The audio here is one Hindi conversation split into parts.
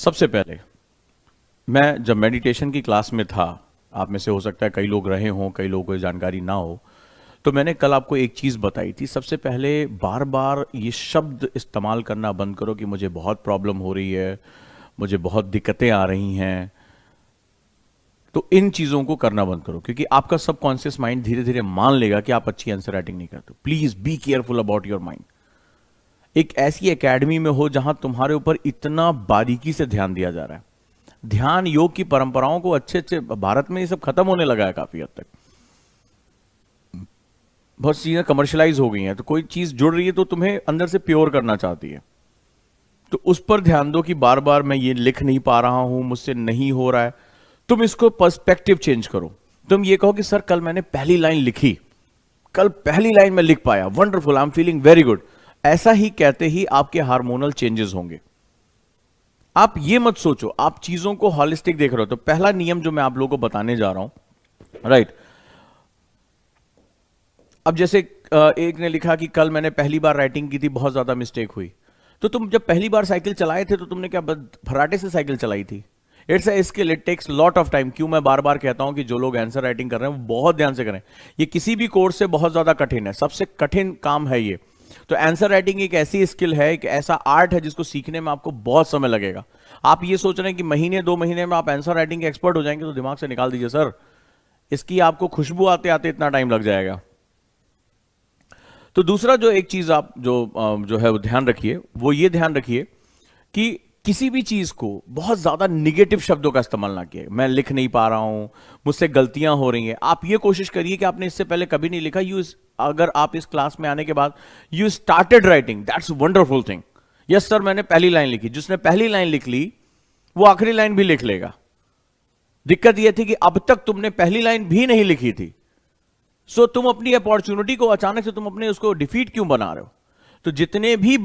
सबसे पहले मैं जब मेडिटेशन की क्लास में था, आप में से हो सकता है कई लोग रहे हों, कई लोगों को ये जानकारी ना हो, तो मैंने कल आपको एक चीज़ बताई थी। सबसे पहले बार बार ये शब्द इस्तेमाल करना बंद करो कि मुझे बहुत प्रॉब्लम हो रही है, मुझे बहुत दिक्कतें आ रही हैं। तो इन चीज़ों को करना बंद करो, क्योंकि आपका सबकॉन्शियस माइंड धीरे धीरे मान लेगा कि आप अच्छी आंसर राइटिंग नहीं करते। Please be careful about your mind. एक ऐसी एकेडमी में हो जहां तुम्हारे ऊपर इतना बारीकी से ध्यान दिया जा रहा है। ध्यान योग की परंपराओं को अच्छे अच्छे, भारत में ये सब खत्म होने लगा है काफी हद तक। बहुत चीजें कमर्शलाइज हो गई हैं, तो कोई चीज जुड़ रही है तो तुम्हें अंदर से प्योर करना चाहती है, तो उस पर ध्यान दो कि बार बार मैं ये लिख नहीं पा रहा हूं, मुझसे नहीं हो रहा है। तुम इसको पर्सपेक्टिव चेंज करो। तुम ये कहो कि सर कल मैंने पहली लाइन लिखी, कल पहली लाइन में लिख पाया, wonderful, I am feeling very good. ऐसा ही कहते ही आपके हार्मोनल चेंजेस होंगे। आप ये मत सोचो, आप चीजों को हॉलिस्टिक देख रहे हो। तो पहला नियम जो मैं आप लोगों को बताने जा रहा हूं, राइट। अब जैसे एक ने लिखा कि कल मैंने पहली बार राइटिंग की थी, बहुत ज्यादा मिस्टेक हुई। तो तुम जब पहली बार साइकिल चलाए थे तो तुमने क्या फर्राटे से साइकिल चलाई थी? It's a skill, it takes lot of time. क्यों मैं बार बार कहता हूं कि जो लोग आंसर राइटिंग कर रहे हैं वो बहुत ध्यान से करें। ये किसी भी कोर्स से बहुत ज्यादा कठिन है, सबसे कठिन काम है ये। तो आंसर राइटिंग एक ऐसी स्किल है, एक ऐसा आर्ट है जिसको सीखने में आपको बहुत समय लगेगा। आप ये सोच रहे हैं कि महीने 2 महीने में आप आंसर राइटिंग के एक्सपर्ट हो जाएंगे, तो दिमाग से निकाल दीजिए सर। इसकी आपको खुशबू आते आते इतना टाइम लग जाएगा। तो दूसरा जो एक चीज आप जो है वो ध्यान रखिए, वो ये ध्यान रखिए कि किसी भी चीज को बहुत ज्यादा निगेटिव शब्दों का इस्तेमाल ना किए। मैं लिख नहीं पा रहा हूं, मुझसे गलतियां हो रही हैं। आप ये कोशिश करिए कि आपने इससे पहले कभी नहीं लिखा। अगर आप इस क्लास में आने के बाद you started writing, that's wonderful thing. Yes sir, मैंने पहली लाइन लिखी। जिसने पहली लाइन लिख ली वो आखिरी लाइन भी लिख लेगा। दिक्कत यह थी कि अब तक तुमने पहली लाइन भी नहीं लिखी थी। सो तुम अपनी अपॉर्चुनिटी को अचानक से तुम अपने उसको डिफीट क्यों बना रहे हो? तो जितने भी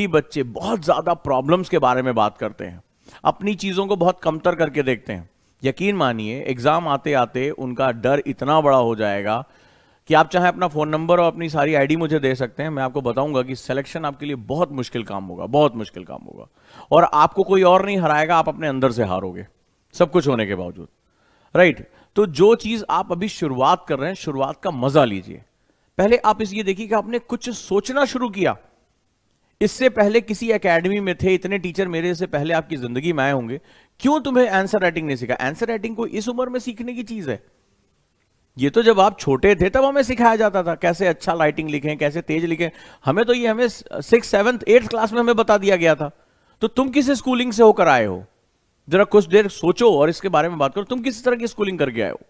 बच्चे बहुत ज्यादा प्रॉब्लम्स के बारे में बात करते हैं, अपनी चीजों को बहुत कमतर करके देखते हैं, यकीन मानिए एग्जाम आते आते उनका डर इतना बड़ा हो जाएगा कि आप चाहे अपना फोन नंबर और अपनी सारी आईडी मुझे दे सकते हैं। मैं आपको बताऊंगा कि सिलेक्शन आपके लिए बहुत मुश्किल काम होगा, बहुत मुश्किल काम होगा। और आपको कोई और नहीं हराएगा, आप अपने अंदर से हारोगे सब कुछ होने के बावजूद, राइट। तो जो चीज आप अभी शुरुआत कर रहे हैं, शुरुआत का मजा लीजिए। पहले आप इस ये देखिए कि आपने कुछ सोचना शुरू किया। इससे पहले किसी एकेडमी में थे, इतने टीचर मेरे से पहले आपकी जिंदगी में आए होंगे, क्यों तुम्हें आंसर राइटिंग नहीं सीखा? आंसर राइटिंग को इस उम्र में सीखने की चीज है। ये तो जब आप छोटे थे तब हमें सिखाया जाता था कैसे अच्छा राइटिंग लिखें, कैसे तेज लिखें। हमें तो ये हमें 6th 7th 8th क्लास में हमें बता दिया गया था। तो तुम किस स्कूलिंग से होकर आए हो? जरा कुछ देर सोचो और इसके बारे में बात करो। तुम किस तरह की स्कूलिंग करके आए हो?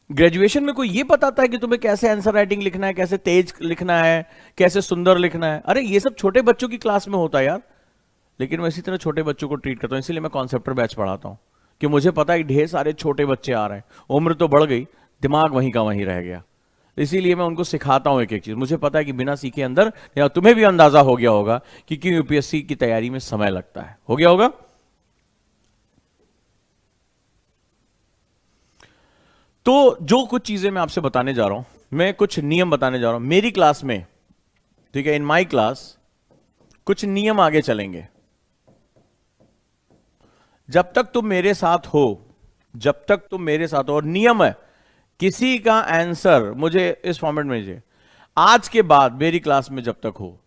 ग्रेजुएशन में कोई ये बताता है कि तुम्हें कैसे आंसर राइटिंग लिखना है, कैसे तेज लिखना है, कैसे सुंदर लिखना है? अरे ये सब छोटे बच्चों की क्लास में होता है यार। लेकिन मैं इसी तरह छोटे बच्चों को ट्रीट करता हूं, इसीलिए मैं कॉन्सेप्टर बैच पढ़ाता हूं कि मुझे पता है ढेर सारे छोटे बच्चे आ रहे हैं, उम्र तो बढ़ गई, दिमाग वहीं का वहीं रह गया। इसीलिए मैं उनको सिखाता हूं एक एक चीज। मुझे पता है कि बिना सीखे अंदर, या तुम्हें भी अंदाजा हो गया होगा कि क्यों यूपीएससी की तैयारी में समय लगता है, हो गया होगा। तो जो कुछ चीजें मैं आपसे बताने जा रहा हूं, मैं कुछ नियम बताने जा रहा हूं मेरी क्लास में, ठीक है। इन माई क्लास कुछ नियम आगे चलेंगे। जब तक तुम मेरे साथ हो, जब तक तुम मेरे साथ हो, और नियम है किसी का आंसर मुझे इस फॉर्मेट में दीजिए। आज के बाद मेरी क्लास में जब तक हो,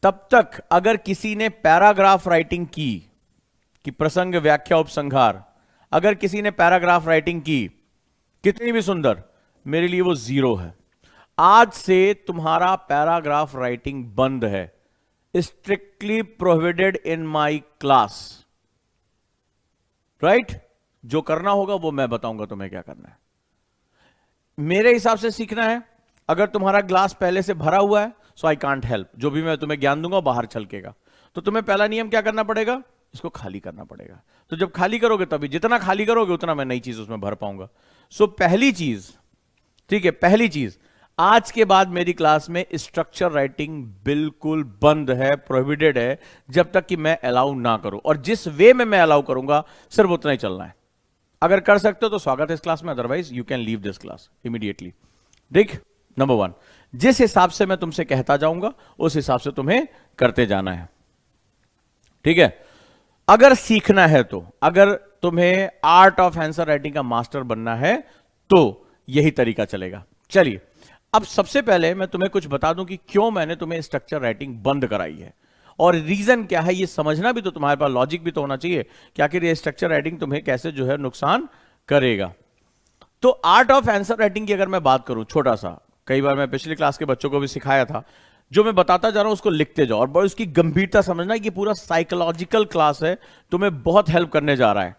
तब तक अगर किसी ने पैराग्राफ राइटिंग की, कि प्रसंग व्याख्या उपसंहार, अगर किसी ने पैराग्राफ राइटिंग की कितनी भी सुंदर, मेरे लिए वो 0 है। आज से तुम्हारा पैराग्राफ राइटिंग बंद है, strictly prohibited in my class, right. जो करना होगा वो मैं बताऊंगा तुम्हें क्या करना है, मेरे हिसाब से सीखना है। अगर तुम्हारा ग्लास पहले से भरा हुआ है, सो आई कांट हेल्प। जो भी मैं तुम्हें ज्ञान दूंगा बाहर छलकेगा। तो तुम्हें पहला नियम क्या करना पड़ेगा? इसको खाली करना पड़ेगा। तो जब खाली करोगे, तभी जितना खाली करोगे उतना मैं नई चीज उसमें भर पाऊंगा। सो पहली चीज, ठीक है, पहली चीज, आज के बाद मेरी क्लास में स्ट्रक्चर राइटिंग बिल्कुल बंद है, प्रोहिबिटेड है, जब तक कि मैं अलाउ ना करूं। और जिस वे में मैं अलाउ करूंगा सिर्फ उतना ही चलना है। अगर कर सकते हो तो स्वागत है इस क्लास में, otherwise you can leave this class immediately. देख, नंबर 1, जिस हिसाब से मैं तुमसे कहता जाऊंगा उस हिसाब से तुम्हें करते जाना है, ठीक है। अगर सीखना है तो, अगर तुम्हें आर्ट ऑफ आंसर राइटिंग का मास्टर बनना है तो यही तरीका चलेगा। चलिए, अब सबसे पहले मैं तुम्हें कुछ बता दूं कि क्यों मैंने तुम्हें स्ट्रक्चर राइटिंग बंद कराई है और रीजन क्या है। ये समझना भी तो तुम्हारे पास लॉजिक भी तो होना चाहिए कि आखिर ये स्ट्रक्चर राइटिंग तुम्हें कैसे जो है नुकसान करेगा। तो आर्ट ऑफ आंसर राइटिंग की अगर मैं बात करूं, छोटा सा, कई बार मैं पिछली क्लास के बच्चों को भी सिखाया था, जो मैं बताता जा रहा हूं उसको लिखते जाओ और बड़ी उसकी गंभीरता समझना कि पूरा साइकोलॉजिकल क्लास है, तुम्हें बहुत हेल्प करने जा रहा है।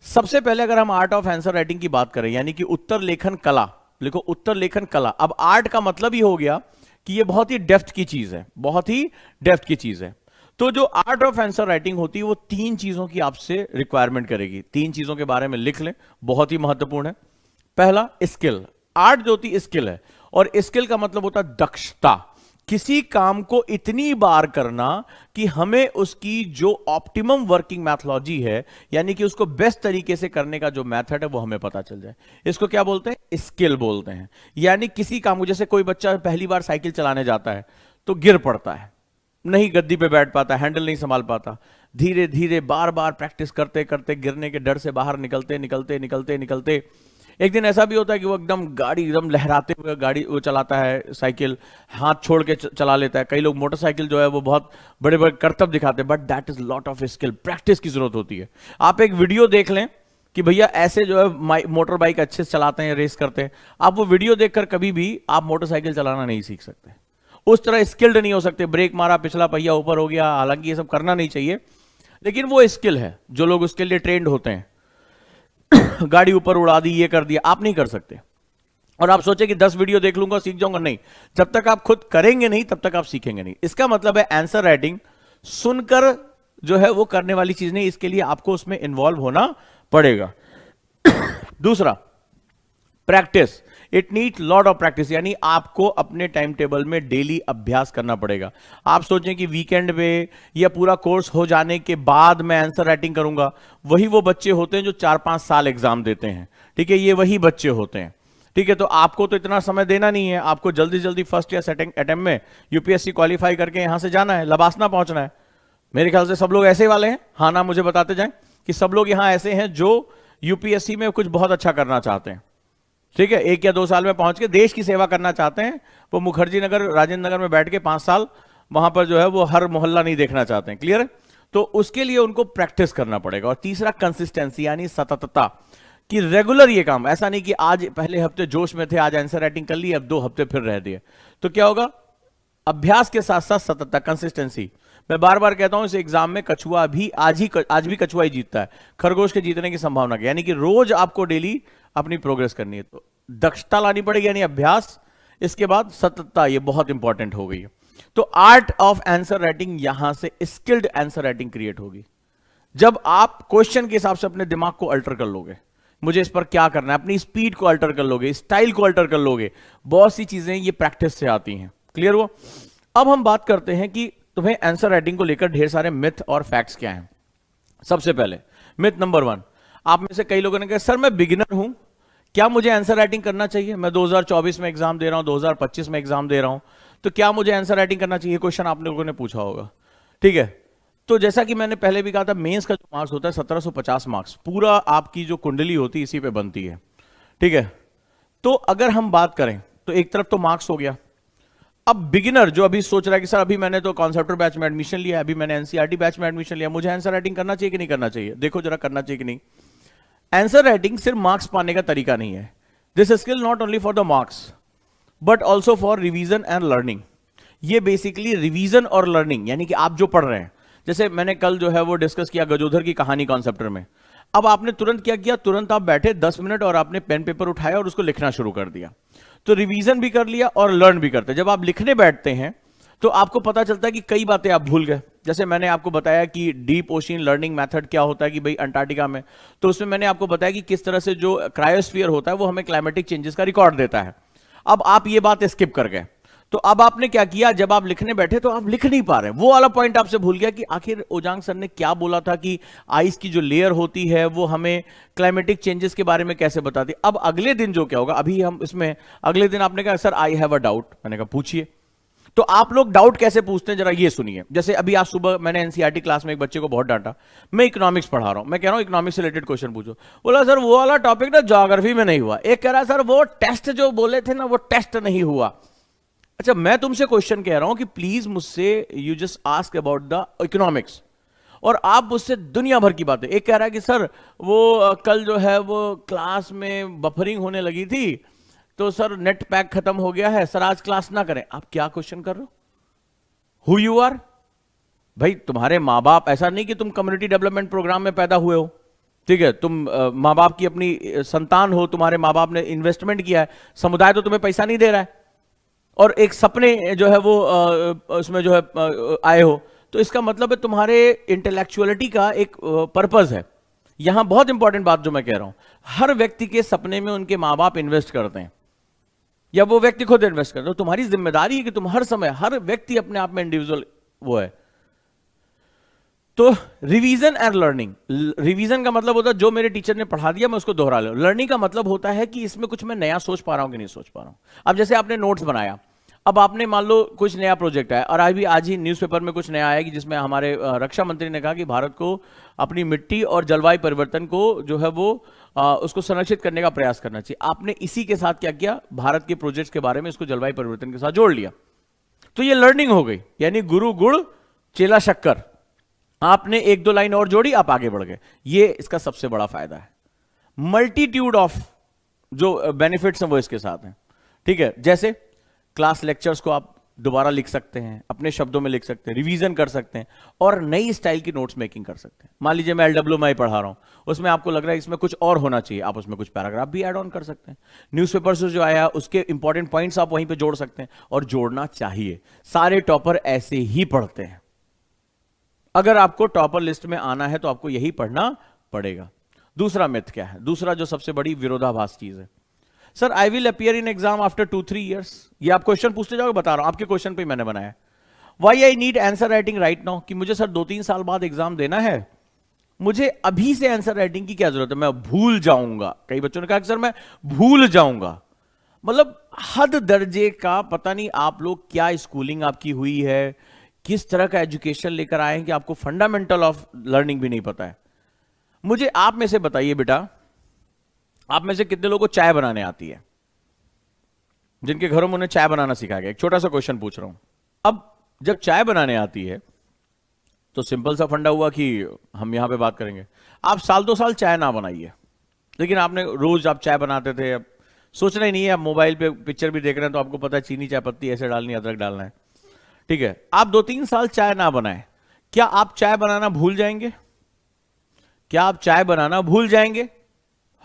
सबसे पहले अगर हम आर्ट ऑफ आंसर राइटिंग की बात करें, यानी कि उत्तर लेखन कला, लिखो उत्तर लेखन कला। अब आर्ट का मतलब ही हो गया कि ये बहुत ही डेप्थ की चीज है, बहुत ही डेप्थ की चीज है। तो जो आर्ट ऑफ आंसर राइटिंग होती है वो तीन चीजों की आपसे रिक्वायरमेंट करेगी। तीन चीजों के बारे में लिख लें, बहुत ही महत्वपूर्ण है। पहला, स्किल। आर्ट जो होती है स्किल है, और स्किल का मतलब होता है दक्षता। किसी काम को इतनी बार करना कि हमें उसकी जो ऑप्टिमम वर्किंग मैथोलॉजी है, यानी कि उसको बेस्ट तरीके से करने का जो मेथड है वो हमें पता चल जाए। इसको क्या बोलते हैं? स्किल बोलते हैं। यानी किसी काम को, जैसे कोई बच्चा पहली बार साइकिल चलाने जाता है तो गिर पड़ता है, नहीं गद्दी पे बैठ पाता, हैंडल नहीं संभाल पाता, धीरे धीरे बार बार प्रैक्टिस करते करते गिरने के डर से बाहर निकलते निकलते निकलते निकलते एक दिन ऐसा भी होता है कि वो एकदम गाड़ी एकदम लहराते हुए गाड़ी वो चलाता है, साइकिल हाथ छोड़ के चला लेता है। कई लोग मोटरसाइकिल जो है वो बहुत बड़े बड़े करतब दिखाते हैं, but that is lot of skill, practice की जरूरत होती है। आप एक वीडियो देख लें कि भैया ऐसे जो है मोटर बाइक अच्छे से चलाते हैं, रेस करते हैं, आप वो वीडियो देखकर कभी भी आप मोटरसाइकिल चलाना नहीं सीख सकते, उस तरह स्किल्ड नहीं हो सकते। ब्रेक मारा, पिछला पहिया ऊपर हो गया, हालांकि ये सब करना नहीं चाहिए, लेकिन वो स्किल है जो लोग उसके लिए ट्रेंड होते हैं। गाड़ी ऊपर उड़ा दी, ये कर दिया, आप नहीं कर सकते। और आप सोचे कि 10 वीडियो देख लूंगा सीख जाऊंगा, नहीं। जब तक आप खुद करेंगे नहीं तब तक आप सीखेंगे नहीं। इसका मतलब है आंसर राइटिंग सुनकर जो है वो करने वाली चीज नहीं, इसके लिए आपको उसमें इन्वॉल्व होना पड़ेगा। दूसरा, practice. It need lot of practice, यानी आपको अपने टाइम टेबल में डेली अभ्यास करना पड़ेगा। आप सोचें कि वीकेंड पे या पूरा कोर्स हो जाने के बाद मैं आंसर राइटिंग करूंगा, वही वो बच्चे होते हैं जो 4-5 साल एग्जाम देते हैं, ठीक है, ये वही बच्चे होते हैं, ठीक है। तो आपको तो इतना समय देना नहीं है, आपको जल्दी जल्दी फर्स्ट या सेकंड अटेम्प्ट में यूपीएससी क्वालिफाई करके यहां से जाना है, लबासना पहुंचना है। मेरे ख्याल से सब लोग ऐसे वाले हैं, हाँ ना मुझे बताते जाएं कि सब लोग यहां ऐसे हैं जो यूपीएससी में कुछ बहुत अच्छा करना चाहते हैं, ठीक है, 1 या 2 साल में पहुंच के देश की सेवा करना चाहते हैं। वो मुखर्जी नगर, राजेंद्र नगर में बैठ के 5 साल वहां पर जो है वो हर मोहल्ला नहीं देखना चाहते हैं, क्लियर है। तो उसके लिए उनको प्रैक्टिस करना पड़ेगा। और तीसरा, कंसिस्टेंसी, यानी सततता, कि रेगुलर ये काम, ऐसा नहीं कि आज पहले हफ्ते जोश में थे, आज आंसर राइटिंग कर ली, अब 2 हफ्ते फिर रह दिए, तो क्या होगा? अभ्यास के साथ साथ सततता, कंसिस्टेंसी। मैं बार बार कहता हूं इस एग्जाम में कछुआ भी आज भी कछुआ ही जीतता है, खरगोश के जीतने की संभावना क्या, यानी कि रोज आपको डेली अपनी प्रोग्रेस करनी है। तो दक्षता लानी पड़ेगी, यानी अभ्यास, इसके बाद सततता, ये बहुत इंपॉर्टेंट हो गई है। तो आर्ट ऑफ आंसर राइटिंग, यहां से स्किल्ड आंसर राइटिंग क्रिएट होगी जब आप क्वेश्चन के हिसाब से अपने दिमाग को अल्टर कर लोगे, मुझे इस पर क्या करना है, अपनी स्पीड को अल्टर कर लोगे, स्टाइल को अल्टर कर लोगे, बहुत सी चीजें ये प्रैक्टिस से आती हैं, क्लियर हुआ। अब हम बात करते हैं कि तुम्हें आंसर राइटिंग को लेकर ढेर सारे मिथ और फैक्ट्स क्या हैं। सबसे पहले मिथ नंबर 1, आप में से कई लोगों ने कहा सर मैं बिगिनर हूं, क्या मुझे आंसर राइटिंग करना चाहिए? मैं 2024 में एग्जाम दे रहा हूं, 2025 में एग्जाम दे रहा हूं, तो क्या मुझे आंसर राइटिंग करना चाहिए? क्वेश्चन आप लोगों ने पूछा होगा, ठीक है। तो जैसा कि मैंने पहले भी कहा था, मेंस का जो मार्क्स होता है 1750 मार्क्स, पूरा आपकी जो कुंडली होती है इसी पे बनती है, ठीक है। तो अगर हम बात करें तो एक तरफ तो मार्क्स हो गया। अब बिगिनर जो अभी सोच रहा है कि सर अभी मैंने तो कॉन्सेप्टर बैच में एडमिशन लिया, अभी मैंने एनसीईआरटी बैच में एडमिशन लिया, मुझे आंसर राइटिंग करना चाहिए कि नहीं करना चाहिए? देखो जरा, करना चाहिए कि नहीं। आंसर राइटिंग सिर्फ मार्क्स पाने का तरीका नहीं है। This skill not only for the marks but also for revision and learning. ये बेसिकली रिवीजन और लर्निंग, यानी कि आप जो पढ़ रहे हैं, जैसे मैंने कल जो है वो डिस्कस किया गजोधर की कहानी कॉन्सेप्टर में। अब आपने तुरंत क्या किया, तुरंत आप बैठे 10 मिनट और आपने पेन पेपर उठाया और उसको लिखना शुरू कर दिया। तो रिवीजन भी कर लिया और लर्न भी करते। जब आप लिखने बैठते हैं तो आपको पता चलता है कि कई बातें आप भूल गए। जैसे मैंने आपको बताया कि डीप ओशन लर्निंग मेथड क्या होता है कि भाई अंटार्कटिका में, तो उसमें मैंने आपको बताया कि किस तरह से जो क्रायोस्फीयर होता है वो हमें क्लाइमेटिक चेंजेस का रिकॉर्ड देता है। अब आप ये बात स्किप कर गए, तो अब आपने क्या किया, जब आप लिखने बैठे तो आप लिख नहीं पा रहे, वो वाला पॉइंट आपसे भूल गया कि आखिर ओजांग सर ने क्या बोला था कि आइस की जो लेयर होती है वो हमें क्लाइमेटिक चेंजेस के बारे में कैसे बताती। अब अगले दिन जो क्या होगा, अभी हम इसमें अगले दिन आपने कहा sir I have a doubt, मैंने कहा पूछिए। तो आप लोग डाउट कैसे पूछते हैं जरा ये सुनिए। जैसे अभी आज सुबह मैंने एनसीईआरटी क्लास में एक बच्चे को बहुत डांटा, मैं इकोनॉमिक्स पढ़ा रहा हूं, मैं कह रहा हूं इकोनॉमिक्स से रिलेटेड क्वेश्चन पूछो। बोला सर वो वाला टॉपिक ना ज्योग्राफी में नहीं हुआ। एक कह रहा सर वो टेस्ट जो बोले थे ना वो टेस्ट नहीं हुआ। अच्छा, मैं तुमसे क्वेश्चन कह रहा हूं कि प्लीज मुझसे you just ask about the economics, और आप मुझसे दुनिया भर की बातें। एक कह रहा है कि सर वो कल जो है वो क्लास में बफरिंग होने लगी थी तो सर नेट पैक खत्म हो गया है, सर आज क्लास ना करें। आप क्या क्वेश्चन कर रहे हो? Who you are? भाई तुम्हारे माँ बाप, ऐसा नहीं कि तुम कम्युनिटी डेवलपमेंट प्रोग्राम में पैदा हुए हो, ठीक है, तुम माँ बाप की अपनी संतान हो, तुम्हारे माँ बाप ने इन्वेस्टमेंट किया है, समुदाय तो तुम्हें पैसा नहीं दे रहा है, और एक सपने जो है वो उसमें जो है आए हो, तो इसका मतलब है तुम्हारे इंटेलेक्चुअलिटी का एक पर्पस है। यहां बहुत इंपॉर्टेंट बात जो मैं कह रहा हूं, हर व्यक्ति के सपने में उनके माँ बाप इन्वेस्ट करते हैं या वो व्यक्ति खुद इन्वेस्ट करते हो। तुम्हारी जिम्मेदारी है कि तुम हर समय, हर व्यक्ति अपने आप में इंडिविजुअल वो है। तो रिवीजन एंड लर्निंग, रिवीजन का मतलब होता है जो मेरे टीचर ने पढ़ा दिया मैं उसको दोहरा लूं। लर्निंग का मतलब होता है कि इसमें कुछ मैं नया सोच पा रहा हूं कि नहीं सोच पा रहा हूं। अब जैसे आपने नोट्स बनाया, अब आपने मान लो कुछ नया प्रोजेक्ट है, और आज ही न्यूज़पेपर में कुछ नया आया कि जिसमें हमारे रक्षा मंत्री ने कहा कि भारत को अपनी मिट्टी और जलवायु परिवर्तन को जो है वो उसको संरक्षित करने का प्रयास करना चाहिए। आपने इसी के साथ क्या किया, भारत के प्रोजेक्ट्स के बारे में इसको जलवायु परिवर्तन के साथ जोड़ लिया, तो ये लर्निंग हो गई। यानी गुरु गुड़ चेला शक्कर, आपने एक दो लाइन और जोड़ी, आप आगे बढ़ गए। ये इसका सबसे बड़ा फायदा है। मल्टीट्यूड ऑफ जो बेनिफिट्स हैं वो इसके साथ हैं, ठीक है। जैसे क्लास लेक्चर्स को आप दोबारा लिख सकते हैं, अपने शब्दों में लिख सकते हैं, रिवीजन कर सकते हैं, और नई स्टाइल की नोट्स मेकिंग कर सकते हैं। मान लीजिए मैं LWMI पढ़ा रहा हूं, उसमें आपको लग रहा है इसमें कुछ और होना चाहिए, आप उसमें कुछ पैराग्राफ भी ऐड ऑन कर सकते हैं। न्यूज़पेपर से जो आया उसके इंपॉर्टेंट पॉइंट्स आप वहीं पे जोड़ सकते हैं, और जोड़ना चाहिए। सारे टॉपर ऐसे ही पढ़ते हैं। अगर आपको टॉपर लिस्ट में आना है तो आपको यही पढ़ना पड़ेगा। दूसरा मिथ क्या है, दूसरा जो सबसे बड़ी विरोधाभास चीज है, sir I will appear in exam after 2-3 years. ये आप क्वेश्चन पूछते जाओगे, बता रहा हूं आपके क्वेश्चन पे मैंने बनाया। Why I need answer writing right now, कि मुझे सर 2-3 साल बाद एग्जाम देना है, मुझे अभी से आंसर राइटिंग की क्या जरूरत है, मैं भूल जाऊंगा। कई बच्चों ने कहा कि सर मैं भूल जाऊंगा। मतलब हद दर्जे का पता नहीं आप लोग क्या स्कूलिंग आपकी हुई है, किस तरह का एजुकेशन लेकर आए हैं कि आपको फंडामेंटल ऑफ लर्निंग भी नहीं पता है। मुझे आप में से बताइए बेटा, आप में से कितने लोगों को चाय बनाने आती है, जिनके घरों में उन्हें चाय बनाना सिखाया गया? एक छोटा सा क्वेश्चन पूछ रहा हूं। अब जब चाय बनाने आती है तो सिंपल सा फंडा हुआ कि हम यहां पे बात करेंगे। आप साल 2 साल चाय ना बनाइए, लेकिन आपने रोज आप चाय बनाते थे, अब सोचना ही नहीं है, आप मोबाइल पे पिक्चर भी देख रहे हैं तो आपको पता है चीनी, चाय पत्ती ऐसे डालनी, अदरक डालना है, ठीक है। आप 2-3 साल चाय ना बनाए, क्या आप चाय बनाना भूल जाएंगे? क्या आप चाय बनाना भूल जाएंगे?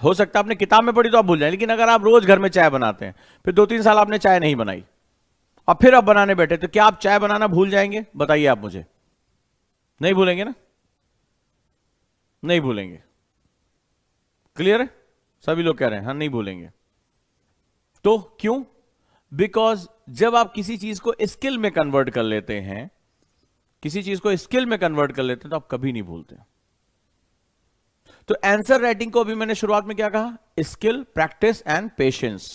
हो सकता है आपने किताब में पढ़ी तो आप भूल जाए, लेकिन अगर आप रोज घर में चाय बनाते हैं, फिर 2-3 साल आपने चाय नहीं बनाई और फिर आप बनाने बैठे, तो क्या आप चाय बनाना भूल जाएंगे? बताइए आप मुझे। नहीं भूलेंगे ना? नहीं भूलेंगे। क्लियर है? सभी लोग कह रहे हैं हाँ नहीं भूलेंगे। तो क्यों? बिकॉज जब आप किसी चीज को स्किल में कन्वर्ट कर लेते हैं, किसी चीज को स्किल में कन्वर्ट कर लेते हैं, तो आप कभी नहीं भूलते। तो आंसर राइटिंग को अभी मैंने शुरुआत में क्या कहा? स्किल, प्रैक्टिस एंड पेशेंस,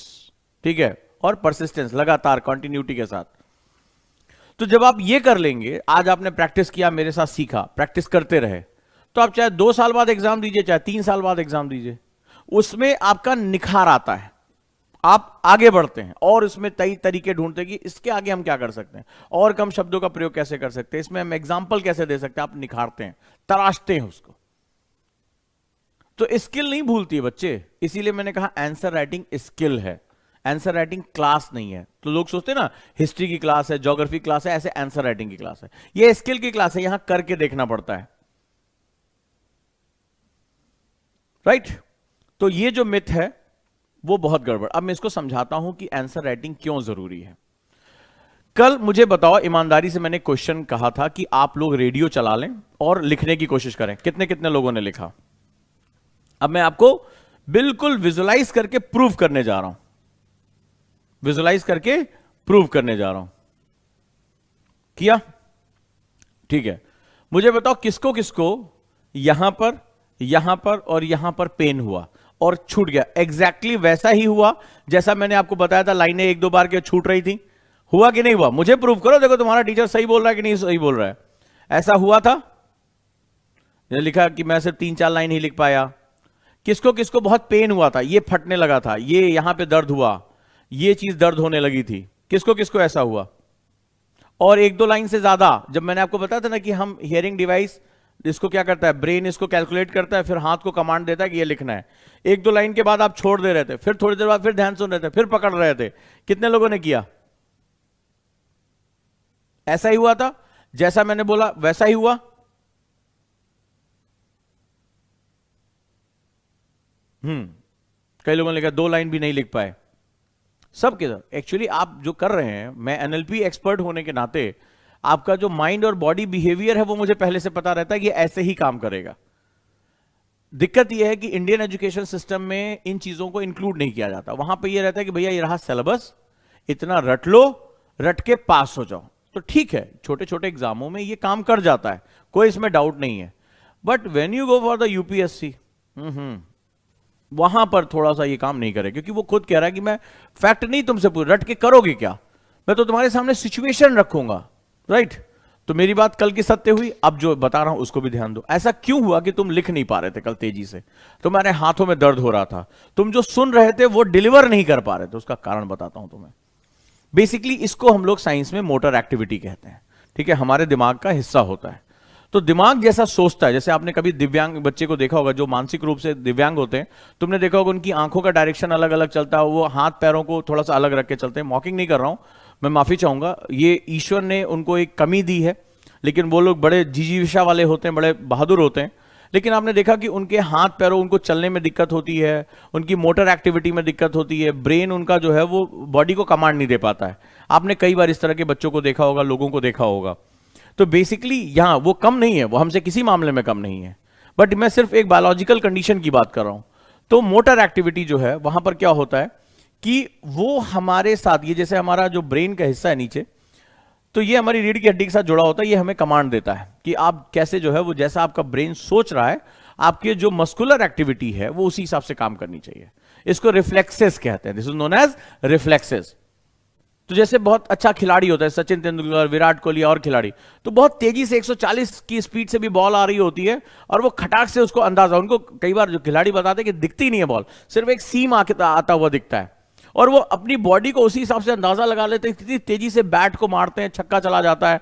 ठीक है, और परसिस्टेंस, लगातार कंटिन्यूटी के साथ। तो जब आप ये कर लेंगे, आज आपने प्रैक्टिस किया, मेरे साथ सीखा, प्रैक्टिस करते रहे, तो आप चाहे 2 साल बाद एग्जाम दीजिए, चाहे 3 साल बाद एग्जाम दीजिए, उसमें आपका निखार आता है, आप आगे बढ़ते हैं और इसमें कई तरीके ढूंढते हैं कि इसके आगे हम क्या कर सकते हैं, और कम शब्दों का प्रयोग कैसे कर सकते हैं, इसमें हम एग्जाम्पल कैसे दे सकते हैं। आप निखारते हैं, तराशते हैं उसको। तो स्किल नहीं भूलती है बच्चे, इसीलिए मैंने कहा आंसर राइटिंग स्किल है, आंसर राइटिंग क्लास नहीं है। तो लोग सोचते हैं ना हिस्ट्री की क्लास है, ज्योग्राफी क्लास है, ऐसे आंसर राइटिंग की क्लास है। ये स्किल की क्लास है, यहां करके देखना पड़ता है, राइट। तो ये जो मिथ है वो बहुत गड़बड़। अब मैं इसको समझाता हूं कि आंसर राइटिंग क्यों जरूरी है। कल मुझे बताओ, ईमानदारी से मैंने क्वेश्चन कहा था कि आप लोग रेडियो चला लें और लिखने की कोशिश करें। कितने कितने लोगों ने लिखा? अब मैं आपको बिल्कुल विजुलाइज करके प्रूव करने जा रहा हूं, विजुलाइज करके प्रूव करने जा रहा हूं। किया? ठीक है। मुझे बताओ किसको किसको यहां पर और यहां पर पेन हुआ और छूट गया? एग्जैक्टली वैसा ही हुआ जैसा मैंने आपको बताया था, लाइनें 1-2 बार के छूट रही थी। हुआ कि नहीं हुआ? मुझे प्रूव करो, देखो तुम्हारा टीचर सही बोल रहा है कि नहीं सही बोल रहा है। ऐसा हुआ था? लिखा कि मैं सिर्फ 3-4 लाइन ही लिख पाया। किसको किसको बहुत पेन हुआ था, ये फटने लगा था, ये यहां पे दर्द हुआ, ये चीज दर्द होने लगी थी, किसको किसको ऐसा हुआ? और 1-2 लाइन से ज्यादा, जब मैंने आपको बताया था ना कि हम हियरिंग डिवाइस इसको क्या करता है, ब्रेन इसको कैलकुलेट करता है, फिर हाथ को कमांड देता है कि ये लिखना है। 1-2 लाइन के बाद आप छोड़ दे रहे थे, फिर थोड़ी देर बाद फिर ध्यान सुन रहे थे, फिर पकड़ रहे थे। कितने लोगों ने किया? ऐसा ही हुआ था? जैसा मैंने बोला वैसा ही हुआ? कई लोगों ने लिखा 2 लाइन भी नहीं लिख पाए। सब के सब एक्चुअली आप जो कर रहे हैं, मैं एनएलपी एक्सपर्ट होने के नाते आपका जो माइंड और बॉडी बिहेवियर है वो मुझे पहले से पता रहता है कि ऐसे ही काम करेगा। दिक्कत यह है कि इंडियन एजुकेशन सिस्टम में इन चीजों को इंक्लूड नहीं किया जाता। वहां पे यह रहता है कि भैया ये रहा सिलेबस, इतना रट लो, रट के पास हो जाओ। तो ठीक है, छोटे छोटे एग्जामों में ये काम कर जाता है, कोई इसमें डाउट नहीं है। But when you go for the UPSC, वहां पर थोड़ा सा ये काम नहीं करे, क्योंकि वो खुद कह रहा है कि मैं फैक्ट नहीं तुमसे पूछ, रट के करोगे क्या, मैं तो तुम्हारे सामने सिचुएशन रखूंगा, राइट? तो मेरी बात कल की सत्य हुई, अब जो बता रहा हूं उसको भी ध्यान दो। ऐसा क्यों हुआ कि तुम लिख नहीं पा रहे थे कल तेजी से, तुम्हारे हाथों में दर्द हो रहा था, तुम जो सुन रहे थे वो डिलीवर नहीं कर पा रहे थे, उसका कारण बताता हूं तुम्हें। बेसिकली इसको हम लोग साइंस में मोटर एक्टिविटी कहते हैं, ठीक है? हमारे दिमाग का हिस्सा होता है। तो दिमाग जैसा सोचता है, जैसे आपने कभी दिव्यांग बच्चे को देखा होगा जो मानसिक रूप से दिव्यांग होते हैं, तुमने देखा होगा उनकी आंखों का डायरेक्शन अलग अलग चलता है, वो हाथ पैरों को थोड़ा सा अलग रख के चलते हैं। मॉकिंग नहीं कर रहा हूं मैं, माफी चाहूंगा, ये ईश्वर ने उनको एक कमी दी है, लेकिन वो लोग बड़े जिजीविषा वाले होते हैं, बड़े बहादुर होते हैं। लेकिन आपने देखा कि उनके हाथ पैरों, उनको चलने में दिक्कत होती है, उनकी मोटर एक्टिविटी में दिक्कत होती है, ब्रेन उनका जो है वो बॉडी को कमांड नहीं दे पाता है। आपने कई बार इस तरह के बच्चों को देखा होगा, लोगों को देखा होगा। तो बेसिकली यहां वो कम नहीं है, वो हमसे किसी मामले में कम नहीं है, बट मैं सिर्फ एक बायोलॉजिकल कंडीशन की बात कर रहा हूं। तो मोटर एक्टिविटी जो है वहां पर क्या होता है कि वो हमारे साथ, ये जैसे हमारा जो ब्रेन का हिस्सा है नीचे, तो ये हमारी रीढ़ की हड्डी के साथ जुड़ा होता है, ये हमें कमांड देता है कि आप कैसे जो है वो, जैसा आपका ब्रेन सोच रहा है, आपके जो मस्कुलर एक्टिविटी है वो उसी हिसाब से काम करनी चाहिए। इसको रिफ्लेक्सेस कहते हैं, this is known as reflexes. तो जैसे बहुत अच्छा खिलाड़ी होता है, सचिन तेंदुलकर, विराट कोहली और खिलाड़ी, तो बहुत तेजी से 140 की स्पीड से भी बॉल आ रही होती है और वो खटाक से उसको अंदाजा, उनको कई बार जो खिलाड़ी बताते हैं कि दिखती नहीं है बॉल, सिर्फ एक सीम आता हुआ दिखता है, और वो अपनी बॉडी को उसी हिसाब से अंदाजा लगा लेते हैं, कितनी तेजी से बैट को मारते हैं, छक्का चला जाता है।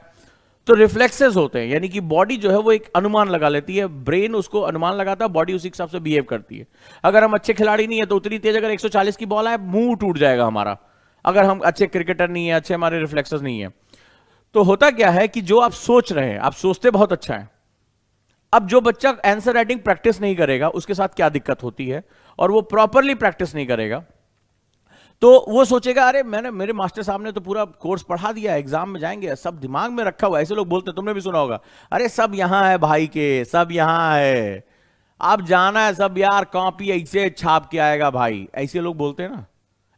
तो रिफ्लेक्सेस होते हैं, यानी कि बॉडी जो है वो एक अनुमान लगा लेती है, ब्रेन उसको अनुमान लगाता है, बॉडी उसी हिसाब से बिहेव करती है। अगर हम अच्छे खिलाड़ी नहीं है तो उतनी तेज अगर 140 की बॉल आए, मुंह टूट जाएगा हमारा। अगर हम अच्छे क्रिकेटर नहीं है, अच्छे हमारे रिफ्लेक्सेस नहीं है, तो होता क्या है कि जो आप सोच रहे हैं, आप सोचते बहुत अच्छा है। अब जो बच्चा आंसर राइटिंग प्रैक्टिस नहीं करेगा, उसके साथ क्या दिक्कत होती है, और वो प्रॉपरली प्रैक्टिस नहीं करेगा, तो वो सोचेगा अरे मेरे मास्टर साहब ने तो पूरा कोर्स पढ़ा दिया, एग्जाम में जाएंगे, सब दिमाग में रखा हुआ। ऐसे लोग बोलते हैं, तुमने भी सुना होगा, अरे सब यहां है भाई के, सब यहां है, आप जाना है सब यार, कॉपी ऐसे छाप के आएगा भाई, ऐसे लोग बोलते हैं ना।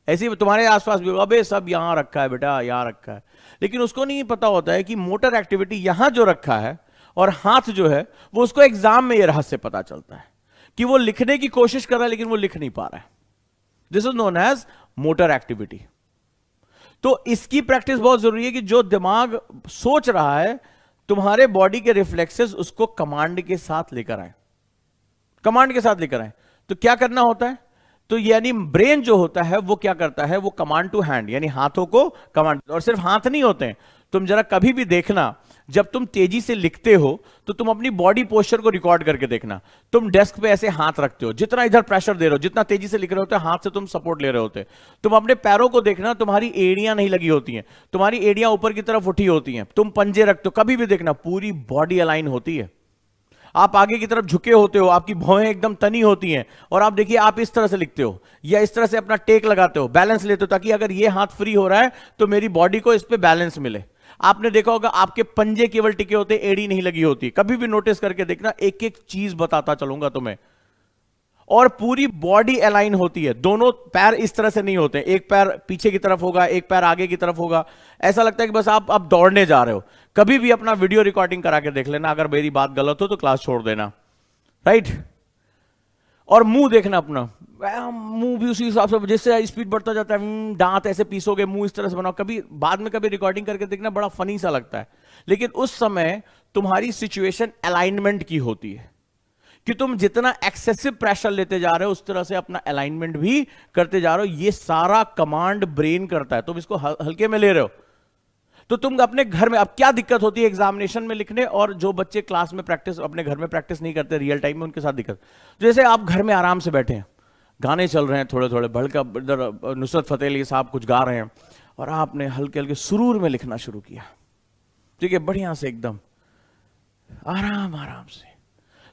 ऐसे तुम्हारे आसपास भी, अबे सब यहां रखा है बेटा, यहां रखा है। लेकिन उसको नहीं पता होता है कि मोटर एक्टिविटी यहां जो रखा है, और हाथ जो है वो, उसको एग्जाम में यह रहस्य पता चलता है कि वो लिखने की कोशिश कर रहा है लेकिन वो लिख नहीं पा रहा है। This is known as motor activity. तो इसकी प्रैक्टिस बहुत जरूरी है कि जो दिमाग सोच रहा है, तुम्हारे बॉडी के रिफ्लेक्सेस उसको कमांड के साथ लेकर आए, कमांड के साथ लेकर आए। तो क्या करना होता है, तो यानी ब्रेन जो होता है वो क्या करता है, वो कमांड टू हैंड, यानी हाथों को कमांड, और सिर्फ हाथ नहीं होते हैं। तुम जरा कभी भी देखना, जब तुम तेजी से लिखते हो तो तुम अपनी बॉडी पोस्चर को रिकॉर्ड करके देखना। तुम डेस्क पे ऐसे हाथ रखते हो, जितना इधर प्रेशर दे रहे हो, जितना तेजी से लिख रहे होते, हाथ से तुम सपोर्ट ले रहे होते। तुम अपने पैरों को देखना, तुम्हारी एड़ियां नहीं लगी होती हैं, तुम्हारी एड़ियां ऊपर की तरफ उठी होती हैं। तुम पंजे रखते हो, कभी भी देखना पूरी बॉडी अलाइन होती है। आप आगे की तरफ झुके होते हो, आपकी भौहें एकदम तनी होती हैं, और आप देखिए आप इस तरह से लिखते हो या इस तरह से अपना टेक लगाते हो, बैलेंस लेते हो, ताकि अगर ये हाथ फ्री हो रहा है तो मेरी बॉडी को इस पे बैलेंस मिले। आपने देखा होगा आपके पंजे केवल टिके होते, एड़ी नहीं लगी होती। कभी भी नोटिस करके देखना, एक एक चीज बताता चलूंगा तुम्हें। और पूरी बॉडी अलाइन होती है, दोनों पैर इस तरह से नहीं होते, एक पैर पीछे की तरफ होगा, एक पैर आगे की तरफ होगा। ऐसा लगता है कि बस आप दौड़ने जा रहे हो। कभी भी अपना वीडियो रिकॉर्डिंग करा के देख लेना, अगर मेरी बात गलत हो तो क्लास छोड़ देना, राइट? और मुंह देखना अपना, मुंह भी उसी हिसाब से, जैसे स्पीड बढ़ता जाता है, दांत ऐसे पीसोगे, मुंह इस तरह से बनाओ। कभी बाद में कभी रिकॉर्डिंग करके देखना, बड़ा फनी सा लगता है, लेकिन उस समय तुम्हारी सिचुएशन अलाइनमेंट की होती है कि तुम जितना एक्सेसिव प्रेशर लेते जा रहे हो उस तरह से अपना अलाइनमेंट भी करते जा रहे हो। ये सारा कमांड ब्रेन करता है, तुम इसको हल्के में ले रहे हो। तो तुम अपने घर में, अब क्या दिक्कत होती है एग्जामिनेशन में लिखने, और जो बच्चे क्लास में प्रैक्टिस अपने घर में प्रैक्टिस नहीं करते रियल टाइम में, उनके साथ दिक्कत। जैसे आप घर में आराम से बैठे हैं, गाने चल रहे हैं थोड़े थोड़े, भड़का इधर नुसरत फतेह अली साहब कुछ गा रहे हैं, और आपने हल्के हल्के सुरूर में लिखना शुरू किया, ठीक है, बढ़िया से एकदम आराम आराम से।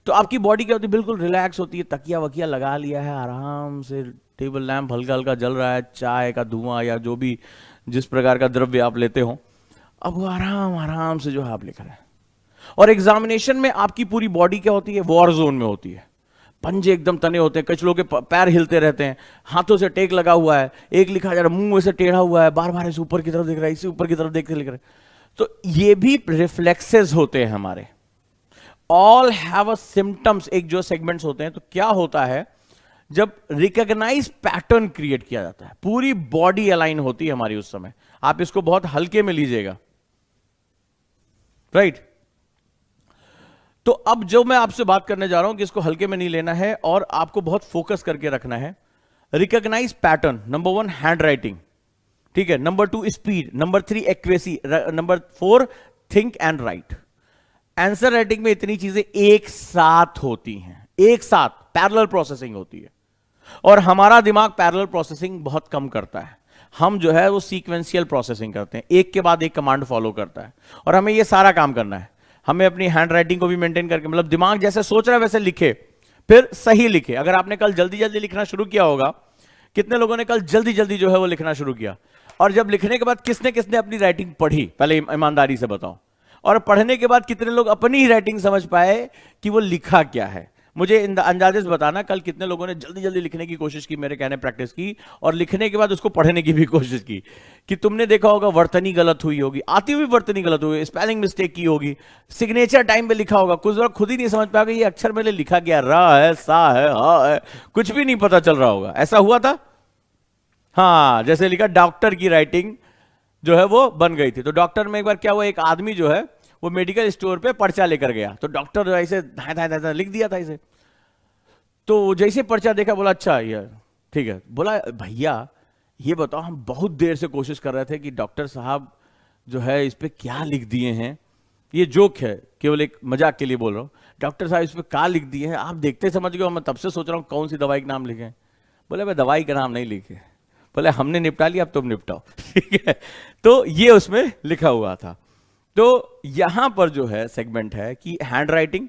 तो आपकी बॉडी क्या होती है, बिल्कुल रिलैक्स होती है, तकिया वकिया लगा लिया है, आराम से टेबल लैंप हल्का हल्का जल रहा है, चाय का धुआं या जो भी जिस प्रकार का द्रव्य आप लेते हो, अब वो आराम आराम से जो है आप लिख रहे हैं। और एग्जामिनेशन में आपकी पूरी बॉडी क्या होती है, वॉर जोन में होती है, पंजे एकदम तने होते हैं, कुछ लोगों के पैर हिलते रहते हैं, हाथों से टेक लगा हुआ है, एक लिखा जा रहा है, मुंह ऐसे टेढ़ा हुआ है, बार बार इसे ऊपर की तरफ देख रहा है, इसे ऊपर की तरफ देख के लिख रहे हैं। तो ये भी रिफ्लेक्सेस होते हैं हमारे, ऑल हैव अ सिम्टम्स, एक जो सेगमेंट्स होते हैं। तो क्या होता है, जब रिकॉग्नाइज पैटर्न क्रिएट किया जाता है, पूरी बॉडी अलाइन होती है हमारी उस समय। आप इसको बहुत हल्के में लीजिएगा, राइट। तो अब जो मैं आपसे बात करने जा रहा हूं कि इसको हल्के में नहीं लेना है और आपको बहुत फोकस करके रखना है। Recognise pattern, number 1 handwriting, ठीक है, number 2 speed, number 3 accuracy, number 4 think and write. Answer writing में इतनी चीजें एक साथ होती हैं, एक साथ पैरेलल प्रोसेसिंग होती है, और हमारा दिमाग पैरेलल प्रोसेसिंग बहुत कम करता है। हम जो है वो सीक्वेंशियल प्रोसेसिंग करते हैं, एक के बाद एक कमांड फॉलो करता है, और हमें ये सारा काम करना है। हमें अपनी हैंड राइटिंग को भी मेंटेन करके, मतलब दिमाग जैसे सोच रहा है वैसे लिखे, फिर सही लिखे। अगर आपने कल जल्दी जल्दी लिखना शुरू किया होगा, कितने लोगों ने कल जल्दी जल्दी जो है वो लिखना शुरू किया, और जब लिखने के बाद किसने किसने अपनी राइटिंग पढ़ी, पहले ईमानदारी से बताओ, और पढ़ने के बाद कितने लोग अपनी ही राइटिंग समझ पाए कि वो लिखा क्या है। मुझे अंदाजे से बताना, कल कितने लोगों ने जल्दी जल्दी लिखने की कोशिश की, मेरे कहने प्रैक्टिस की, और लिखने के बाद उसको पढ़ने की भी कोशिश की। कि तुमने देखा होगा वर्तनी गलत हुई होगी, आती हुई वर्तनी गलत हुई, स्पेलिंग मिस्टेक की होगी, सिग्नेचर टाइम पे लिखा होगा, कुछ लोग खुद ही नहीं समझ पाएगा ये अक्षर मेरे लिखा गया, रा है, सा है, हा है, कुछ भी नहीं पता चल रहा होगा। ऐसा हुआ था? हाँ, जैसे लिखा डॉक्टर की राइटिंग जो है वो बन गई थी। तो डॉक्टर में एक बार क्या हुआ, एक आदमी जो है वो मेडिकल स्टोर पे पर्चा लेकर गया, तो डॉक्टर ऐसे धाए धाए धाए लिख दिया था इसे। तो जैसे पर्चा देखा, बोला अच्छा ये ठीक है। बोला भैया ये बताओ, हम बहुत देर से कोशिश कर रहे थे कि डॉक्टर साहब जो है इस पे क्या लिख दिए हैं, ये जोक है, केवल एक मजाक के लिए बोल रहा हूँ, डॉक्टर साहब इस पे क्या लिख दिए हैं, आप देखते समझ गए, मैं तब से सोच रहा हूँ कौन सी दवाई का नाम लिखे। बोले मैं दवाई का नाम नहीं लिखे। बोले हमने निपटा लिया, अब तुम निपटाओ। ठीक है, तो ये उसमें लिखा हुआ था। तो यहां पर जो है सेगमेंट है कि हैंड राइटिंग,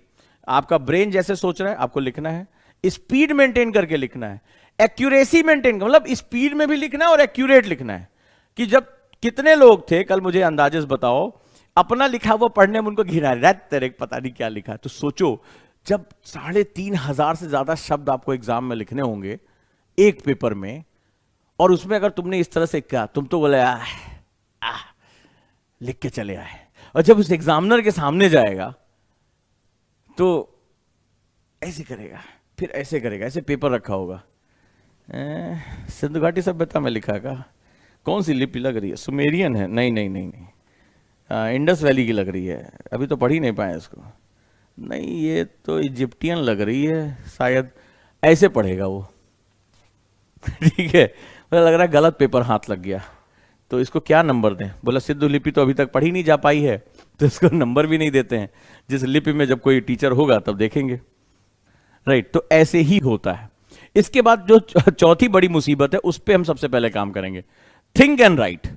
आपका ब्रेन जैसे सोच रहा है आपको लिखना है, स्पीड मेंटेन करके लिखना है, एक्यूरेसी मेंटेन, मतलब स्पीड में भी लिखना है और एक्यूरेट लिखना है। कि जब कितने लोग थे कल, मुझे अंदाजे बताओ, अपना लिखा हुआ पढ़ने में उनको घिना रहा तेरे पता नहीं क्या लिखा है। तो सोचो, जब 3,500 से ज्यादा शब्द आपको एग्जाम में लिखने होंगे एक पेपर में, और उसमें अगर तुमने इस तरह से कहा, तुम तो बोले लिख के चले आए, और जब उस एग्जामिनर के सामने जाएगा तो ऐसे करेगा, फिर ऐसे करेगा, ऐसे पेपर रखा होगा, सिंधु घाटी सभ्यता में लिखा का, कौन सी लिपि लग रही है, सुमेरियन है, नहीं नहीं नहीं नहीं, इंडस वैली की लग रही है, अभी तो पढ़ ही नहीं पाए इसको, नहीं ये तो इजिप्टियन लग रही है शायद, ऐसे पढ़ेगा वो। ठीक है, मुझे लग रहा है गलत पेपर हाथ लग गया, तो इसको क्या नंबर दें। बोला सिद्धू लिपि तो अभी तक पढ़ी नहीं जा पाई है, तो इसको नंबर भी नहीं देते हैं, जिस लिपि में जब कोई टीचर होगा तब देखेंगे। राइट, तो ऐसे ही होता है। इसके बाद जो चौथी बड़ी मुसीबत है, उस पर हम सबसे पहले काम करेंगे, थिंक एंड राइट।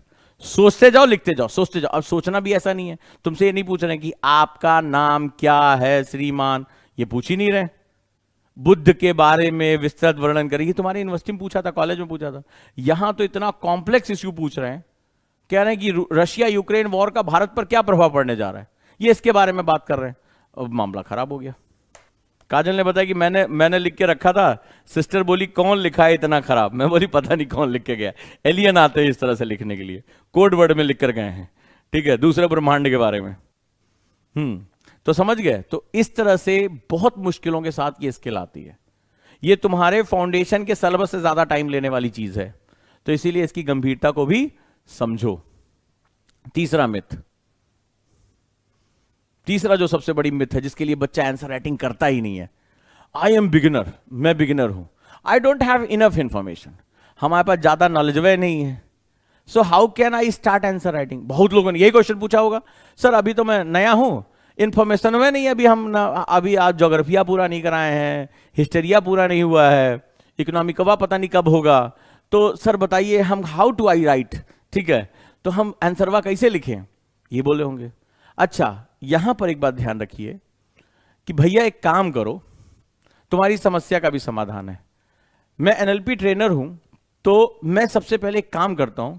सोचते जाओ, लिखते जाओ, सोचते जाओ। अब सोचना भी ऐसा नहीं है, तुमसे ये नहीं पूछ रहे कि आपका नाम क्या है श्रीमान, ये पूछ ही नहीं रहे। बुद्ध के बारे में विस्तृत वर्णन करेंगे, तुम्हारे यूनिवर्सिटी में पूछा था, कॉलेज में पूछा था। यहां तो इतना कॉम्प्लेक्स इश्यू पूछ रहे हैं, कह रहे हैं कि रशिया यूक्रेन वॉर का भारत पर क्या प्रभाव पड़ने जा रहा है, ये इसके बारे में बात कर रहे हैं। अब मामला खराब हो गया। काजल ने बताया कि मैंने लिख के रखा था, सिस्टर बोली कौन लिखा है इतना खराब, मैं बोली पता नहीं कौन लिख के गया, एलियन आते हैं इस तरह से लिखने के लिए, कोड वर्ड में लिख कर गए हैं, ठीक है, दूसरे ब्रह्मांड के बारे में। तो समझ गए। तो इस तरह से बहुत मुश्किलों के साथ ये स्किल आती है। ये तुम्हारे फाउंडेशन के सिलेबस से ज्यादा टाइम लेने वाली चीज है, तो इसीलिए इसकी गंभीरता को भी समझो। तीसरा मिथ, तीसरा जो सबसे बड़ी मिथ है जिसके लिए बच्चा आंसर राइटिंग करता ही नहीं है, आई एम बिगिनर, मैं बिगिनर हूं, I don't have enough information, हमारे पास ज्यादा नॉलेजवे नहीं है, so how can I start answer writing. बहुत लोगों ने यही क्वेश्चन पूछा होगा, सर अभी तो मैं नया हूं, इंफॉर्मेशन में नहीं, अभी हम अभी आज ज्योग्राफिया पूरा नहीं कराए हैं, हिस्टोरिया पूरा नहीं हुआ है, इकोनॉमिकवा पता नहीं कब होगा, तो सर बताइए हम हाउ टू आई राइट, ठीक है, तो हम आंसरवा कैसे लिखें, ये बोले होंगे। अच्छा, यहां पर एक बात ध्यान रखिए कि भैया एक काम करो, तुम्हारी समस्या का भी समाधान है। मैं एनएलपी ट्रेनर हूं, तो मैं सबसे पहले एक काम करता हूं,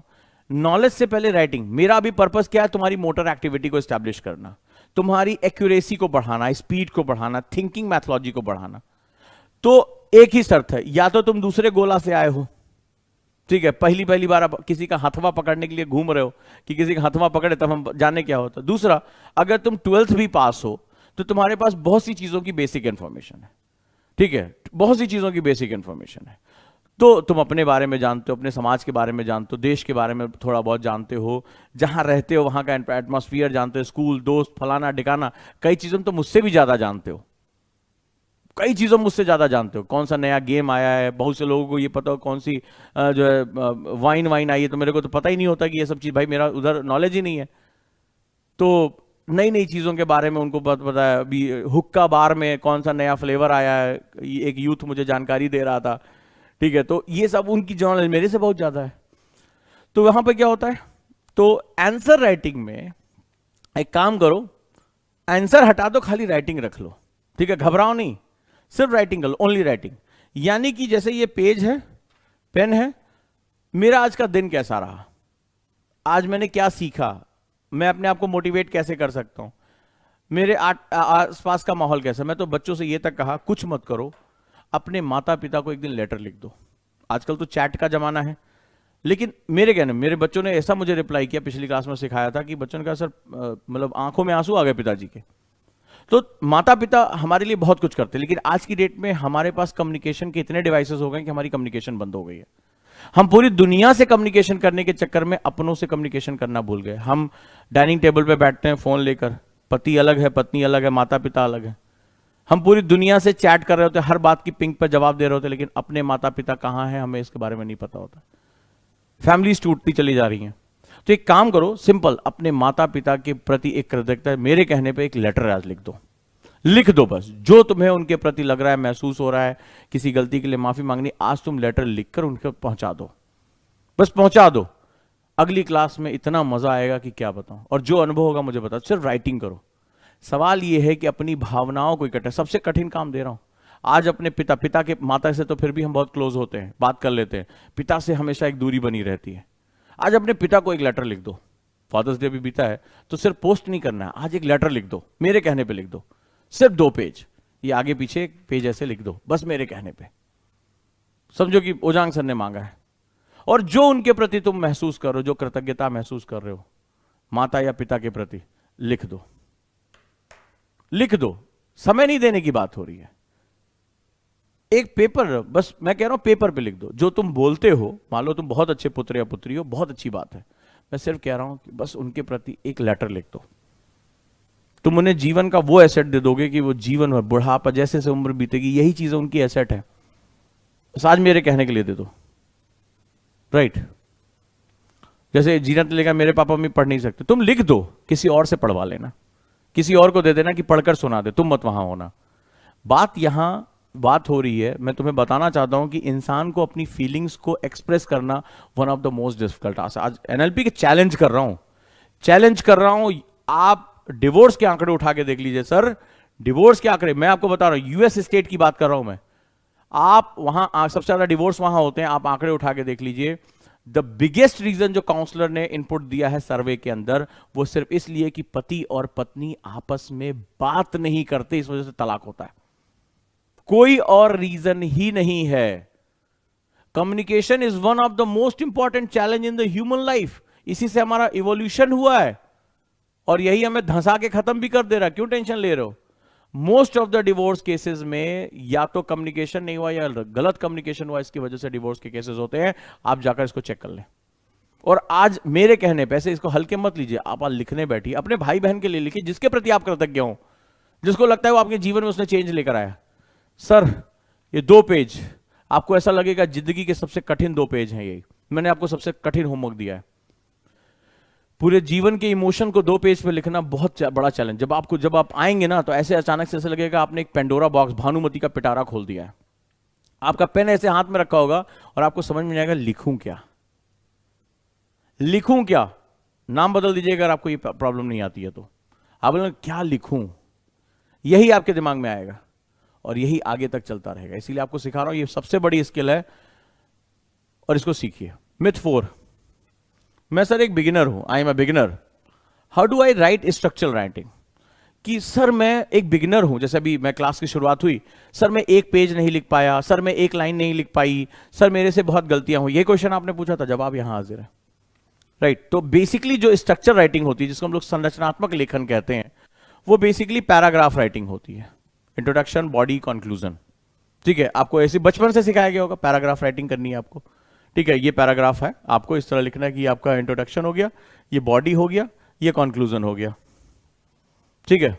नॉलेज से पहले राइटिंग। मेरा अभी पर्पस क्या है, तुम्हारी मोटर एक्टिविटी को एस्टैब्लिश करना, तुम्हारी एक्यूरेसी को बढ़ाना, स्पीड को बढ़ाना, थिंकिंग मैथोलॉजी को बढ़ाना। तो एक ही शर्त है, या तो तुम दूसरे गोला से आए हो, ठीक है, पहली बार आप किसी का हथवा पकड़ने के लिए घूम रहे हो कि किसी का हथवा पकड़े तब हम जाने क्या होता। दूसरा, अगर तुम 12th भी पास हो तो तुम्हारे पास बहुत सी चीजों की बेसिक इंफॉर्मेशन है, ठीक है, बहुत सी चीजों की बेसिक इंफॉर्मेशन है। तो तुम अपने बारे में जानते हो, अपने समाज के बारे में जानते हो, देश के बारे में थोड़ा बहुत जानते हो, जहां रहते हो वहां का एटमॉस्फेयर जानते हो, स्कूल, दोस्त, फलाना डिकाना, कई चीजों में तो मुझसे भी ज्यादा जानते हो, कई चीजों मुझसे ज्यादा जानते हो। कौन सा नया गेम आया है, बहुत से लोगों को ये पता हो कौन सी जो है वाइन आई है, तो मेरे को तो पता ही नहीं होता कि ये सब चीज, भाई मेरा उधर नॉलेज ही नहीं है। तो नई नई चीजों के बारे में उनको पता है, अभी हुक्का बार में कौन सा नया फ्लेवर आया है, एक यूथ मुझे जानकारी दे रहा था, ठीक है, तो ये सब उनकी नॉलेज मेरे से बहुत ज्यादा है। तो वहां पर क्या होता है, तो आंसर राइटिंग में एक काम करो, आंसर हटा दो, खाली राइटिंग रख लो, ठीक है, घबराओ नहीं, सिर्फ राइटिंग कर लो, ओनली राइटिंग। यानी कि जैसे ये पेज है, पेन है, मेरा आज का दिन कैसा रहा, आज मैंने क्या सीखा, मैं अपने आप को मोटिवेट कैसे कर सकता हूं, मेरे आसपास का माहौल कैसा। मैं तो बच्चों से ये तक कहा, कुछ मत करो, अपने माता पिता को एक दिन लेटर लिख दो। आजकल तो चैट का जमाना है, लेकिन मेरे कहने, मेरे बच्चों ने ऐसा मुझे रिप्लाई किया, पिछली क्लास में सिखाया था कि बच्चों ने कहा सर मतलब आंखों में आंसू आ गए पिताजी के। तो माता पिता हमारे लिए बहुत कुछ करते हैं, लेकिन आज की डेट में हमारे पास कम्युनिकेशन के इतने डिवाइसेस हो गए कि हमारी कम्युनिकेशन बंद हो गई है। हम पूरी दुनिया से कम्युनिकेशन करने के चक्कर में अपनों से कम्युनिकेशन करना भूल गए। हम डाइनिंग टेबल पे बैठते हैं फोन लेकर, पति अलग है, पत्नी अलग है, माता पिता अलग है, हम पूरी दुनिया से चैट कर रहे होते, हर बात की पिंग पर जवाब दे रहे होते, लेकिन अपने माता पिता कहां हैं हमें इसके बारे में नहीं पता होता। फैमिलीज टूटती चली जा रही हैं। तो एक काम करो, सिंपल, अपने माता पिता के प्रति एक कृतज्ञता, मेरे कहने पे एक लेटर आज लिख दो, लिख दो बस, जो तुम्हें उनके प्रति लग रहा है, महसूस हो रहा है, किसी गलती के लिए माफी मांगनी, आज तुम लेटर लिखकर उनको पहुंचा दो, बस पहुंचा दो। अगली क्लास में इतना मजा आएगा कि क्या बताऊं, और जो अनुभव होगा मुझे बताओ, सिर्फ राइटिंग करो। सवाल यह है कि अपनी भावनाओं को इकट्ठा, सबसे कठिन काम दे रहा हूं आज अपने पिता के, माता से तो फिर भी हम बहुत क्लोज होते हैं, बात कर लेते हैं, पिता से हमेशा एक दूरी बनी रहती है। आज अपने पिता को एक लेटर लिख दो, फादर्स डे भी बीता है तो सिर्फ पोस्ट नहीं करना है, आज एक लेटर लिख दो, मेरे कहने पे लिख दो, सिर्फ 2 पेज, ये आगे पीछे एक पेज ऐसे लिख दो, बस मेरे कहने पे, समझो कि ओजांग सर ने मांगा है। और जो उनके प्रति तुम महसूस कर रहे हो, जो कृतज्ञता महसूस कर रहे हो माता या पिता के प्रति, लिख दो, लिख दो। समय नहीं देने की बात हो रही है, एक पेपर, बस मैं कह रहा हूं पेपर पे लिख दो जो तुम बोलते हो। मान लो तुम बहुत अच्छे पुत्र या पुत्री हो, बहुत अच्छी बात है, मैं सिर्फ कह रहा हूं कि बस उनके प्रति एक लेटर लिख दो। तुम उन्हें जीवन का वो एसेट दे दोगे कि वो जीवन भर, बुढ़ापा जैसे से उम्र बीतेगी, यही चीजें उनकी एसेट है। बस आज मेरे कहने के लिए दे दो, राइट। जैसे जीनत ने लिखा, मेरे पापा मम्मी पढ़ नहीं सकते, तुम लिख दो, किसी और से पढ़वा लेना, किसी और को दे देना कि पढ़कर सुना दे, तुम मत वहां होना। बात हो रही है, मैं तुम्हें बताना चाहता हूं कि इंसान को अपनी फीलिंग्स को एक्सप्रेस करना one of the most difficult task. आज एनएलपी के चैलेंज कर रहा हूं। आप डिवोर्स के आंकड़े उठा के देख लीजिए सर, डिवोर्स के आंकड़े, मैं आपको बता रहा हूं, यूएस स्टेट की बात कर रहा हूं मैं, आप वहां सबसे ज्यादा डिवोर्स वहां होते हैं, आप आंकड़े उठा के देख लीजिए। द बिगेस्ट रीजन जो काउंसलर ने इनपुट दिया है सर्वे के अंदर, वो सिर्फ इसलिए कि पति और पत्नी आपस में बात नहीं करते, इस वजह से तलाक होता है, कोई और रीजन ही नहीं है। Communication is one of the most important challenge in the human life, इसी से हमारा इवोल्यूशन हुआ है, और यही हमें धंसा के खत्म भी कर दे रहा है। क्यों टेंशन ले रहे हो? Most of the divorce cases में या तो कम्युनिकेशन नहीं हुआ या गलत कम्युनिकेशन हुआ, इसकी वजह से डिवोर्स के केसेस होते हैं। आप जाकर इसको चेक कर लें। और आज मेरे कहने पे ऐसे इसको हल्के मत लीजिए, आप आज लिखने बैठिए, अपने भाई बहन के लिए लिखिए जिसके प्रति आप कृतज्ञ हो, जिसको लगता है वो आपके जीवन में उसने चेंज लेकर आया। सर ये 2 पेज, आपको ऐसा लगेगा जिंदगी के सबसे कठिन 2 पेज हैं, ये मैंने आपको सबसे कठिन होमवर्क दिया है। पूरे जीवन के इमोशन को 2 पेज पे लिखना बहुत बड़ा चैलेंज। जब आप आएंगे ना तो ऐसे अचानक से ऐसा लगेगा आपने एक पेंडोरा बॉक्स, भानुमति का पिटारा खोल दिया है। आपका पेन ऐसे हाथ में रखा होगा और आपको समझ में आएगा लिखूं क्या, लिखूं क्या। नाम बदल दीजिए अगर आपको ये प्रॉब्लम नहीं आती है तो। आप बोलेंगे क्या लिखूं, यही आपके दिमाग में आएगा और यही आगे तक चलता रहेगा। इसीलिए आपको सिखा रहा हूं, ये सबसे बड़ी स्किल है और इसको सीखिए। मिथ 4, मैं सर एक बिगिनर हूं, I am a beginner, how do I right structural writing. कि सर मैं एक बिगिनर हूं, जैसे अभी मैं क्लास की शुरुआत हुई, सर मैं 1 पेज नहीं लिख पाया, सर मैं 1 लाइन नहीं लिख पाई, सर मेरे से बहुत गलतियां हुई। ये क्वेश्चन आपने पूछा था, जवाब यहां हाजिर है। राइट, तो बेसिकली जो स्ट्रक्चर राइटिंग होती है, जिसको हम लोग संरचनात्मक लेखन कहते हैं, वो बेसिकली पैराग्राफ राइटिंग होती है। Introduction, body, conclusion. ठीक है, आपको ऐसे बचपन से सिखाया गया होगा पैराग्राफ राइटिंग करनी है आपको। ठीक है, ये पैराग्राफ है, आपको इस तरह लिखना है कि आपका इंट्रोडक्शन हो गया, ये बॉडी हो गया, ये कंक्लूजन हो गया। ठीक है,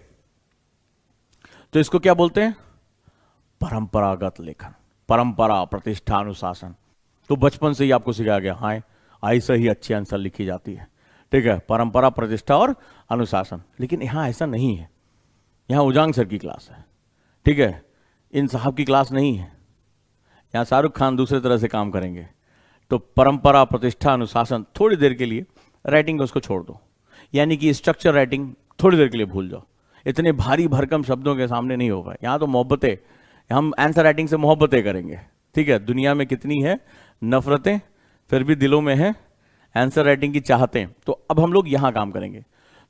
तो इसको क्या बोलते हैं? परंपरागत लेखन, परंपरा, प्रतिष्ठा, अनुशासन। तो बचपन से ही आपको सिखाया गया, हाँ ऐसे ही अच्छी आंसर लिखी जाती है। ठीक है, परंपरा, प्रतिष्ठा और अनुशासन। लेकिन यहां ऐसा नहीं है, यहां उजांग सर की क्लास है। ठीक है, इन साहब की क्लास नहीं है। यहां शाहरुख खान दूसरे तरह से काम करेंगे। तो परंपरा, प्रतिष्ठा, अनुशासन, थोड़ी देर के लिए राइटिंग उसको छोड़ दो, यानी कि स्ट्रक्चर राइटिंग थोड़ी देर के लिए भूल जाओ। इतने भारी भरकम शब्दों के सामने नहीं होगा। यहां तो मोहब्बतें, हम आंसर राइटिंग से मोहब्बतें करेंगे। ठीक है, दुनिया में कितनी है नफरतें, फिर भी दिलों में है आंसर राइटिंग की चाहतें। तो अब हम लोग यहां काम करेंगे।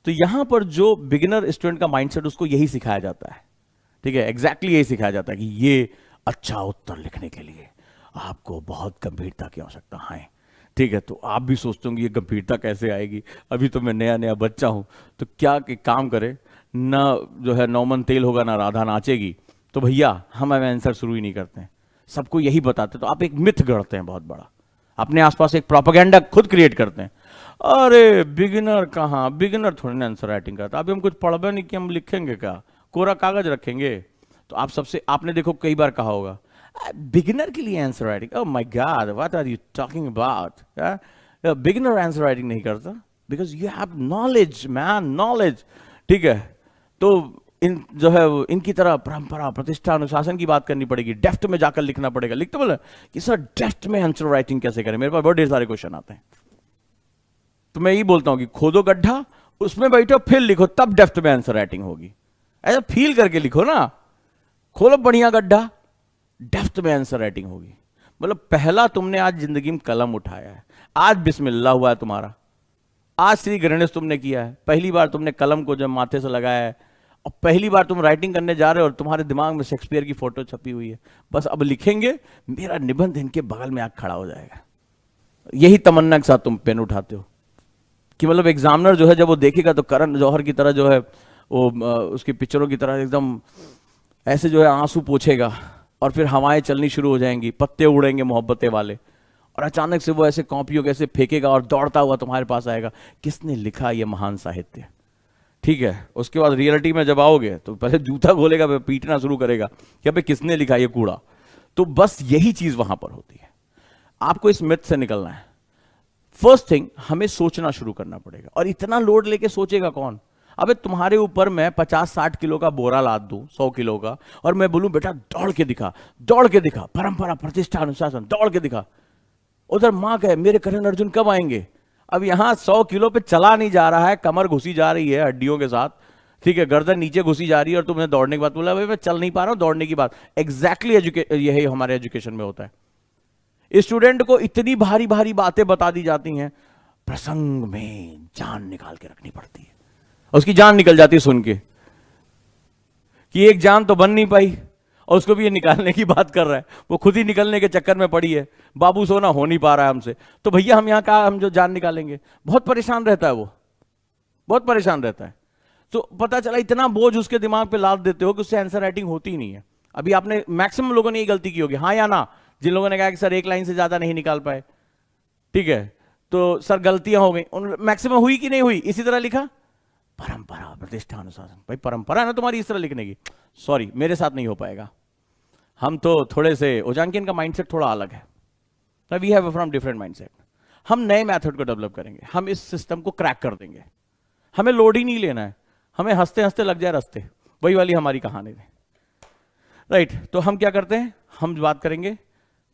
तो यहां पर जो बिगिनर स्टूडेंट का माइंडसेट, उसको यही सिखाया जाता है। ठीक है, एग्जैक्टली यही सिखाया जाता है कि ये अच्छा उत्तर लिखने के लिए आपको बहुत गंभीरता की आवश्यकता है। ठीक है, तो आप भी सोचते होंगे ये गंभीरता कैसे आएगी, अभी तो मैं नया नया बच्चा हूं। तो क्या कि काम करे ना, जो है नौमन तेल होगा ना राधा नाचेगी। तो भैया हम आंसर शुरू ही नहीं करते हैं, सबको यही बताते। तो आप एक मिथ गढ़ते हैं बहुत बड़ा, अपने आसपास एक प्रोपेगेंडा खुद क्रिएट करते हैं। अरे बिगिनर कहाँ, बिगिनर थोड़ी ना आंसर राइटिंग करता, अभी हम कुछ पढ़बे नहीं कि हम लिखेंगे क्या, कोरा कागज रखेंगे। तो आप सबसे, आपने देखो कई बार कहा होगा बिगिनर के लिए answer writing, oh my God what are you talking about. Beginner answer writing नहीं करता because you have knowledge man, knowledge. ठीक है, तो इन जो है इनकी तरह परंपरा, प्रतिष्ठा, अनुशासन की बात करनी पड़ेगी, डेफ्थ में जाकर लिखना पड़ेगा। लिखते बोले कि सर डेफ्थ में आंसर राइटिंग कैसे करें, मेरे पास बहुत ढेर सारे क्वेश्चन आते हैं। तो मैं यही बोलता हूं कि खोदो गड्ढा, उसमें बैठो, फिर लिखो, तब डेफ्थ में आंसर राइटिंग होगी। ऐसा फील करके लिखो ना, खोलो बढ़िया गड्ढा, डेफ्थ में आंसर राइटिंग होगी। मतलब पहला तुमने आज जिंदगी में कलम उठाया है, आज बिस्मिल्लाह हुआ है तुम्हारा, आज श्री गणेश तुमने किया है, पहली बार तुमने कलम को जब माथे से लगाया है, और पहली बार तुम राइटिंग करने जा रहे हो और तुम्हारे दिमाग में शेक्सपियर की फोटो छपी हुई है। बस अब लिखेंगे, मेरा निबंध इनके बगल में आके खड़ा हो जाएगा। यही तमन्ना के साथ तुम पेन उठाते हो कि मतलब एग्जामिनर जो है जब वो देखेगा तो करण जौहर की तरह जो है वो उसकी पिक्चरों की तरह एकदम ऐसे जो है आंसू पोछेगा और फिर हवाएं चलनी शुरू हो जाएंगी, पत्ते उड़ेंगे मोहब्बतें वाले, और अचानक से वो ऐसे कॉपियों के ऐसे फेंकेगा और दौड़ता हुआ तुम्हारे पास आएगा, किसने लिखा ये महान साहित्य। ठीक है, उसके बाद रियलिटी में जब आओगे तो पहले जूता खोलेगा, फिर पीटना शुरू करेगा कि अबे किसने लिखा ये कूड़ा। तो बस यही चीज वहां पर होती है। आपको इस मिथ से निकलना है। फर्स्ट थिंग, हमें सोचना शुरू करना पड़ेगा। और इतना लोड लेके सोचेगा कौन? अबे तुम्हारे ऊपर मैं 50-60 किलो का बोरा लाद दूं, 100 किलो का, और मैं बोलूं बेटा दौड़ के दिखा, दौड़ के दिखा, परंपरा, प्रतिष्ठा, अनुशासन, दौड़ के दिखा। उधर मां कहे मेरे करण अर्जुन कब आएंगे? अब यहां 100 किलो पे चला नहीं जा रहा है, कमर घुसी जा रही है हड्डियों के साथ, ठीक है, गर्दन नीचे घुसी जा रही है, और तुमने दौड़ने की बात बोला, भाई मैं चल नहीं पा रहा हूं, दौड़ने की बात। एग्जैक्टली यही हमारे एजुकेशन में होता है। स्टूडेंट को इतनी भारी भारी बातें बता दी जाती हैं, प्रसंग में जान निकाल के रखनी पड़ती है। उसकी जान निकल जाती है सुन के कि एक जान तो बन नहीं पाई, और उसको भी ये निकालने की बात कर रहा है, वो खुद ही निकलने के चक्कर में पड़ी है, बाबू सोना हो नहीं पा रहा है हमसे, तो भैया हम यहां कहा हम जो जान निकालेंगे। बहुत परेशान रहता है वो, बहुत परेशान रहता है। तो पता चला इतना बोझ उसके दिमाग पे लाद देते हो कि उससे आंसर राइटिंग होती ही नहीं है। अभी आपने मैक्सिमम लोगों ने ये गलती की होगी, हाँ या ना, जिन लोगों ने कहा कि सर एक लाइन से ज्यादा नहीं निकाल पाए, ठीक है, तो सर गलतियां हो गई, मैक्सिमम हुई कि नहीं हुई, इसी तरह लिखा, परंपरा प्रतिष्ठा अनुशासन, भाई परंपरा है ना तुम्हारी इस तरह लिखने की, सॉरी मेरे साथ नहीं हो पाएगा। हम तो थोड़े से ओजांकिन का माइंडसेट थोड़ा अलग है, we have from different mindset. हम नए मेथड को डेवलप करेंगे, हम इस सिस्टम को क्रैक कर देंगे, हमें लोड ही नहीं लेना है, हमें हंसते हंसते लग जाए रास्ते, वही वाली हमारी कहानी है, राइट। तो हम क्या करते हैं, हम बात करेंगे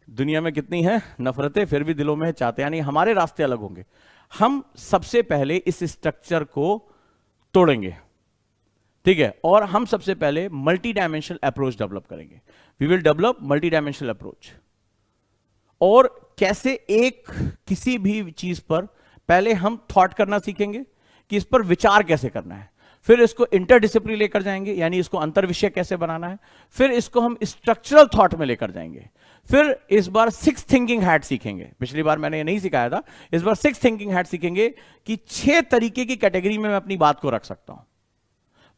दुनिया में कितनी है नफरतें फिर भी दिलों में है चाहते, यानी हमारे रास्ते अलग होंगे। हम सबसे पहले इस स्ट्रक्चर को तोड़ेंगे, ठीक है, और हम सबसे पहले मल्टी डायमेंशनल अप्रोच डेवलप करेंगे। We will develop multi dimensional approach. और कैसे, एक किसी भी चीज पर पहले हम थॉट करना सीखेंगे कि इस पर विचार कैसे करना है, फिर इसको इंटरडिसिप्लिनरी लेकर जाएंगे, यानी इसको अंतर विषय कैसे बनाना है, फिर इसको हम स्ट्रक्चरल थॉट में लेकर जाएंगे, फिर इस बार सिक्स थिंकिंग हैट सीखेंगे। पिछली बार मैंने ये नहीं सिखाया था, इस बार सिक्स थिंकिंग हैट सीखेंगे कि 6 तरीके की कैटेगरी में मैं अपनी बात को रख सकता हूं।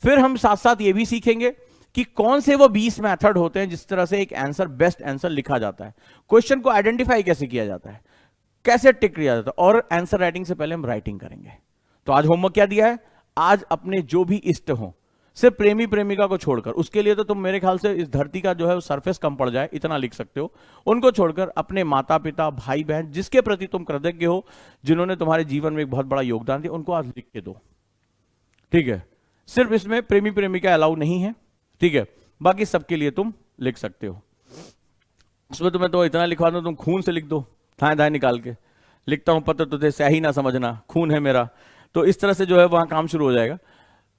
फिर हम साथ साथ ये भी सीखेंगे कि कौन से वो 20 मेथड होते हैं जिस तरह से एक आंसर, बेस्ट आंसर लिखा जाता है, क्वेश्चन को आइडेंटिफाई कैसे किया जाता है, कैसे टिक किया जाता है, और आंसर राइटिंग से पहले हम राइटिंग करेंगे। तो आज होमवर्क क्या दिया है, आज अपने जो भी इष्ट हो, सिर्फ प्रेमी प्रेमिका को छोड़कर, उसके लिए तो तुम मेरे ख्याल से इस धरती का जो है सरफेस कम पड़ जाए इतना लिख सकते हो, उनको छोड़कर अपने माता पिता भाई बहन जिसके प्रति तुम कृतज्ञ हो, जिन्होंने तुम्हारे जीवन में एक बहुत बड़ा योगदान दिया, उनको आज लिख के दो, ठीक है। सिर्फ इसमें प्रेमी प्रेमिका अलाउ नहीं है, ठीक है, बाकी सबके लिए तुम लिख सकते हो। उसमें तुम्हें तो इतना लिखवा दो, तुम खून से लिख दो, दाएं दाएं निकाल के, लिखता हूं पत्र तुझे स्याही ना समझना, खून है मेरा, तो इस तरह से जो है वहां काम शुरू हो जाएगा।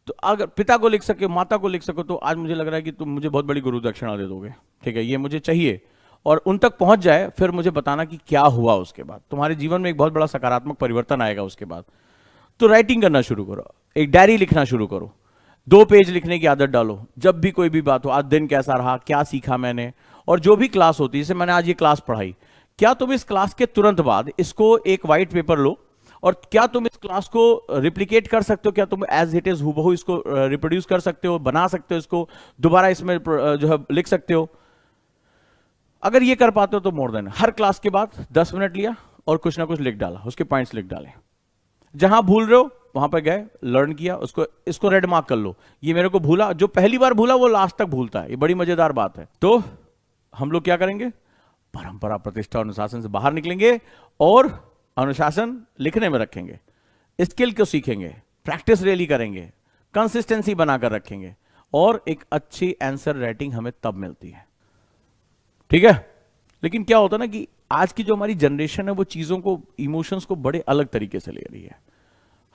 तो अगर पिता को लिख सके, माता को लिख सको, तो आज मुझे लग रहा है कि तुम मुझे बहुत बड़ी गुरु दक्षिणा दे दोगे, ठीक है, ये मुझे चाहिए। और उन तक पहुंच जाए, फिर मुझे बताना कि क्या हुआ उसके बाद, तुम्हारे जीवन में एक बहुत बड़ा सकारात्मक परिवर्तन आएगा उसके बाद। तो राइटिंग करना शुरू करो, एक डायरी लिखना शुरू करो, 2 पेज लिखने की आदत डालो, जब भी कोई भी बात हो, आज दिन कैसा रहा, क्या सीखा मैंने, और जो भी क्लास होती है, जैसे मैंने आज ये क्लास पढ़ाई, क्या तुम इस क्लास के तुरंत बाद इसको एक व्हाइट पेपर लो, और क्या तुम इस क्लास को रिप्लिकेट कर सकते हो, क्या तुम एज इट इज हूबहू इसको रिप्रोड्यूस कर सकते हो, बना सकते हो, इसको दोबारा इसमें जो है लिख सकते हो। अगर ये कर पाते हो तो मोर देन, हर क्लास के बाद 10 मिनट लिया और कुछ ना कुछ लिख डाला, उसके पॉइंट्स लिख डाले, जहां भूल रहे हो वहां पर गए, लर्न किया, उसको इसको रेड मार्क कर लो, ये मेरे को भूला, जो पहली बार भूला वो लास्ट तक भूलता है, ये बड़ी मजेदार बात है। तो हम लोग क्या करेंगे, परंपरा प्रतिष्ठा अनुशासन से बाहर निकलेंगे और अनुशासन लिखने में रखेंगे, स्किल को सीखेंगे, प्रैक्टिस रियली करेंगे, कंसिस्टेंसी बनाकर रखेंगे, और एक अच्छी आंसर राइटिंग हमें तब मिलती है, ठीक है। लेकिन क्या होता है ना कि आज की जो हमारी जनरेशन है वो चीजों को, इमोशंस को बड़े अलग तरीके से ले रही है।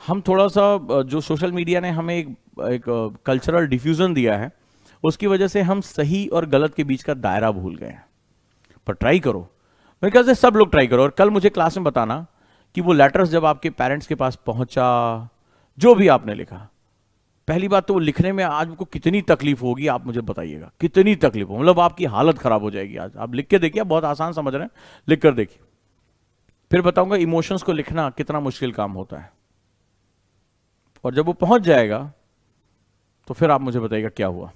हम थोड़ा सा, जो सोशल मीडिया ने हमें एक कल्चरल डिफ्यूजन दिया है, उसकी वजह से हम सही और गलत के बीच का दायरा भूल गए हैं। पर ट्राई करो, मेरे ख्याल से सब लोग ट्राई करो, और कल मुझे क्लास में बताना कि वो लेटर्स जब आपके पेरेंट्स के पास पहुंचा, जो भी आपने लिखा, पहली बात तो वो लिखने में आज को कितनी तकलीफ होगी, आप मुझे बताइएगा कितनी तकलीफ हो, मतलब आपकी हालत खराब हो जाएगी। आज आप लिख के देखिए, बहुत आसान समझ रहे हैं, लिख कर देखिए, फिर बताऊंगा इमोशंस को लिखना कितना मुश्किल काम होता है, और जब वो पहुंच जाएगा तो फिर आप मुझे बताइएगा क्या हुआ।